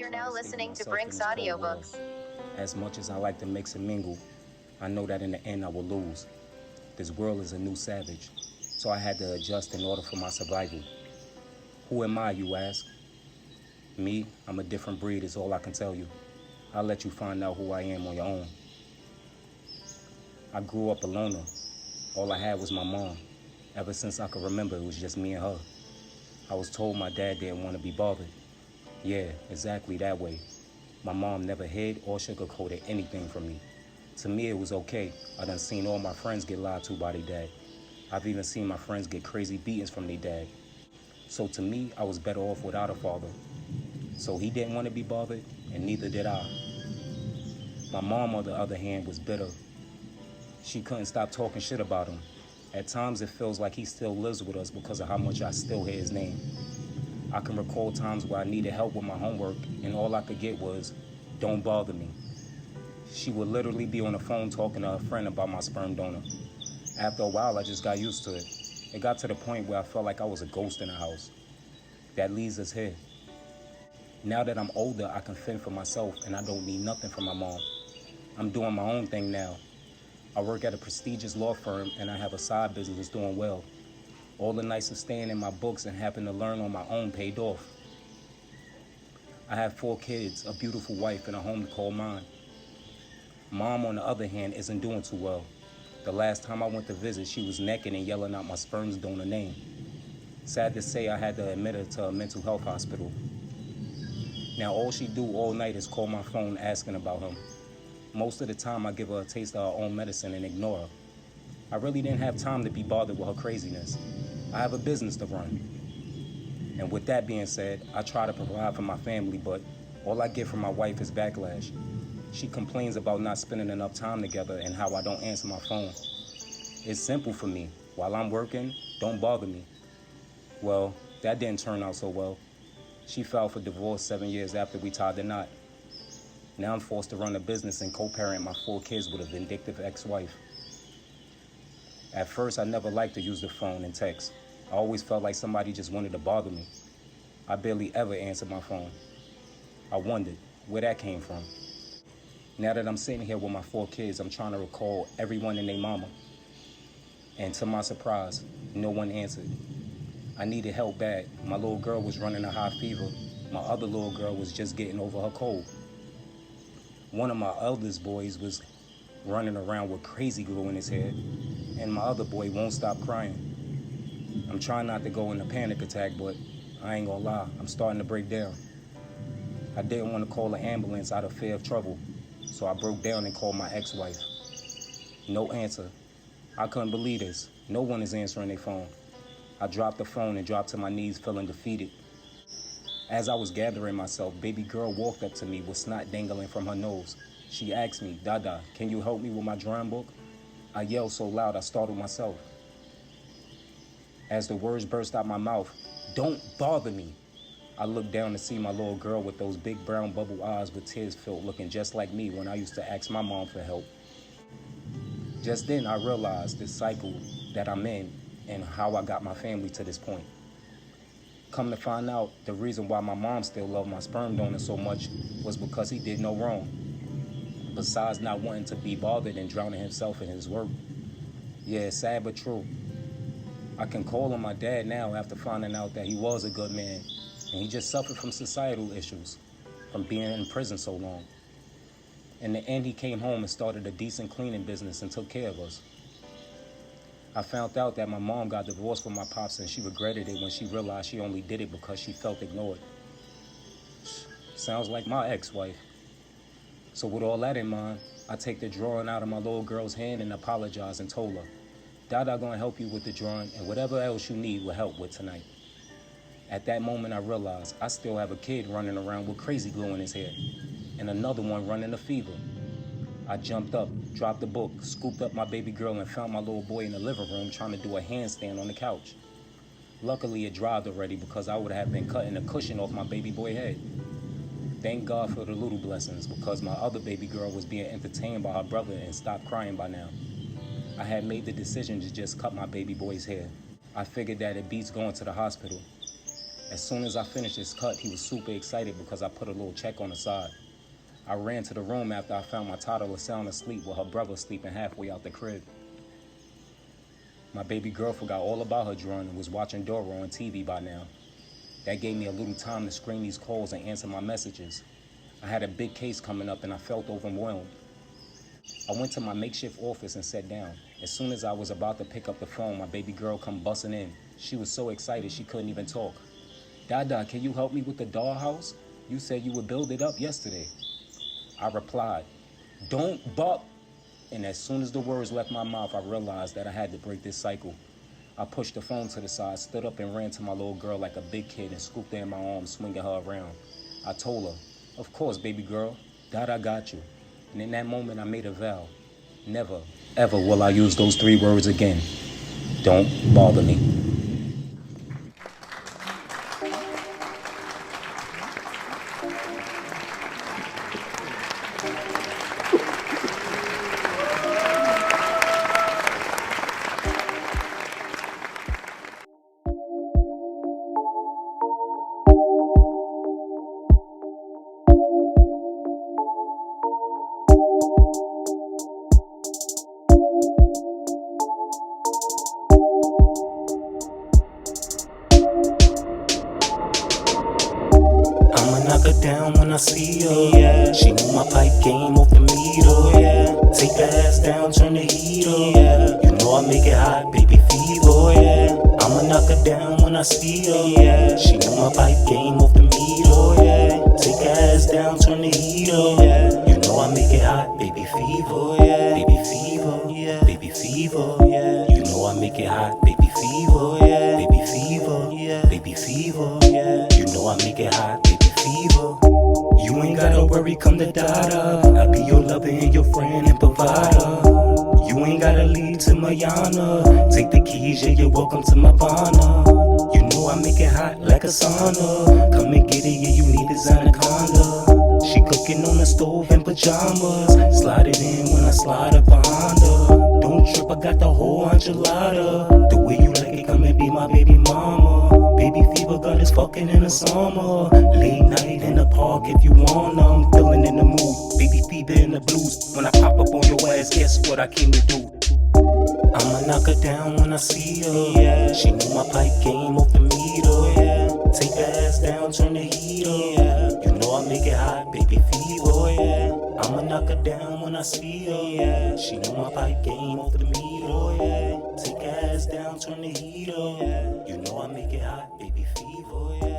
You're now listening to Brink's Audiobooks. As much as I like to mix and mingle, I know that in the end I will lose. This world is a new savage, so I had to adjust in order for my survival. Who am I, you ask? Me, I'm a different breed is all I can tell you. I'll let you find out who I am on your own. I grew up a loner. All I had was my mom. Ever since I could remember, it was just me and her. I was told my dad didn't want to be bothered. Yeah, exactly that way. My mom never hid or sugarcoated anything from me. To me, it was okay. I done seen all my friends get lied to by their dad. I've even seen my friends get crazy beatings from their dad. So to me, I was better off without a father. So he didn't want to be bothered, and neither did I. My mom, on the other hand, was bitter. She couldn't stop talking shit about him. At times, it feels like he still lives with us because of how much I still hear his name. I can recall times where I needed help with my homework, and all I could get was, "Don't bother me." She would literally be on the phone talking to her friend about my sperm donor. After a while, I just got used to it. It got to the point where I felt like I was a ghost in the house. That leads us here. Now that I'm older, I can fend for myself, and I don't need nothing from my mom. I'm doing my own thing now. I work at a prestigious law firm, and I have a side business doing well. All the nights of staying in my books and having to learn on my own paid off. I have 4 kids, a beautiful wife, and a home to call mine. Mom, on the other hand, isn't doing too well. The last time I went to visit, she was naked and yelling out my sperm's donor name. Sad to say, I had to admit her to a mental health hospital. Now, all she do all night is call my phone asking about him. Most of the time, I give her a taste of her own medicine and ignore her. I really didn't have time to be bothered with her craziness. I have a business to run. And with that being said, I try to provide for my family, but all I get from my wife is backlash. She complains about not spending enough time together and how I don't answer my phone. It's simple for me. While I'm working, don't bother me. Well, that didn't turn out so well. She filed for divorce 7 years after we tied the knot. Now I'm forced to run a business and co-parent my 4 kids with a vindictive ex-wife. At first, I never liked to use the phone and text. I always felt like somebody just wanted to bother me. I barely ever answered my phone. I wondered where that came from. Now that I'm sitting here with my 4 kids, I'm trying to recall everyone and their mama. And to my surprise, no one answered. I needed help bad. My little girl was running a high fever. My other little girl was just getting over her cold. One of my eldest boys was running around with crazy glue in his head, and my other boy won't stop crying. I'm trying not to go in a panic attack, but I ain't gonna lie, I'm starting to break down. I didn't want to call an ambulance out of fear of trouble, so I broke down and called my ex-wife. No answer. I couldn't believe this. No one is answering their phone. I dropped the phone and dropped to my knees feeling defeated. As I was gathering myself, baby girl walked up to me with snot dangling from her nose. She asked me, "Dada, can you help me with my drawing book?" I yelled so loud I startled myself. As the words burst out my mouth, "Don't bother me." I looked down to see my little girl with those big brown bubble eyes with tears filled, looking just like me when I used to ask my mom for help. Just then I realized the cycle that I'm in and how I got my family to this point. Come to find out, the reason why my mom still loved my sperm donor so much was because he did no wrong, besides not wanting to be bothered and drowning himself in his work. Yeah, it's sad but true. I can call on my dad now after finding out that he was a good man, and he just suffered from societal issues, from being in prison so long. In the end, he came home and started a decent cleaning business and took care of us. I found out that my mom got divorced from my pops, and she regretted it when she realized she only did it because she felt ignored. Sounds like my ex-wife. So with all that in mind, I take the drawing out of my little girl's hand and apologize and told her, "Dada gonna help you with the drawing, and whatever else you need will help with tonight." At that moment, I realized I still have a kid running around with crazy glue in his hair, and another one running a fever. I jumped up, dropped the book, scooped up my baby girl, and found my little boy in the living room trying to do a handstand on the couch. Luckily, it dried already because I would have been cutting a cushion off my baby boy head. Thank God for the little blessings, because my other baby girl was being entertained by her brother and stopped crying by now. I had made the decision to just cut my baby boy's hair. I figured that it beats going to the hospital. As soon as I finished his cut, he was super excited because I put a little check on the side. I ran to the room after I found my toddler sound asleep with her brother sleeping halfway out the crib. My baby girl forgot all about her drawing and was watching Dora on TV by now. That gave me a little time to screen these calls and answer my messages. I had a big case coming up and I felt overwhelmed. I went to my makeshift office and sat down. As soon as I was about to pick up the phone, my baby girl come busting in. She was so excited she couldn't even talk. "Dada, can you help me with the dollhouse? You said you would build it up yesterday." I replied, "Don't buck." And as soon as the words left my mouth, I realized that I had to break this cycle. I pushed the phone to the side, stood up and ran to my little girl like a big kid and scooped her in my arms, swinging her around. I told her, "Of course, baby girl, Dada got you." And in that moment, I made a vow. Never, ever will I use those 3 words again. Don't bother me. I'ma knock her down when I see her. Yeah. She know my pipe game off the meter. Yeah. Take the ass down, turn the heater. Yeah. You know I make it hot, baby fever. Yeah. I'ma knock her down when I see her. Yeah. She know my pipe game off the meter. Yeah. Take the ass down, turn the heater. Yeah. You know I make it hot, baby fever. Yeah. Baby fever. Yeah. Baby fever. Yeah. You know I make it hot, baby fever. Yeah. Baby fever. Yeah. Baby fever. Yeah. You know I make it hot, baby fever. You ain't gotta worry, come to Dada. I'll be your lover and your friend and provider. You ain't gotta leave to Mayana. Take the keys, yeah, you're welcome to my Vana. You know I make it hot like a sauna. Come and get it, yeah, you need this anaconda. She cooking on the stove in pajamas. Slide it in when I slide up behind her. Don't trip, I got the whole enchilada. The way you like it, come and be my baby mama. Baby fever got us fucking in the summer. Late night in the park if you wanna. I'm feeling in the mood. Baby fever in the blues. When I pop up on your ass, guess what I came to do? I'ma knock her down when I see her. Yeah. She know my pipe game off the meter. Yeah. Take the ass down, turn the heater. Yeah. You know I make it hot, baby fever. Yeah. I'ma knock her down when I see her. Yeah. She know my pipe game off the meter. Yeah. Take the ass down, turn the heater. Yeah. You know I make it hot, baby fever. Yeah.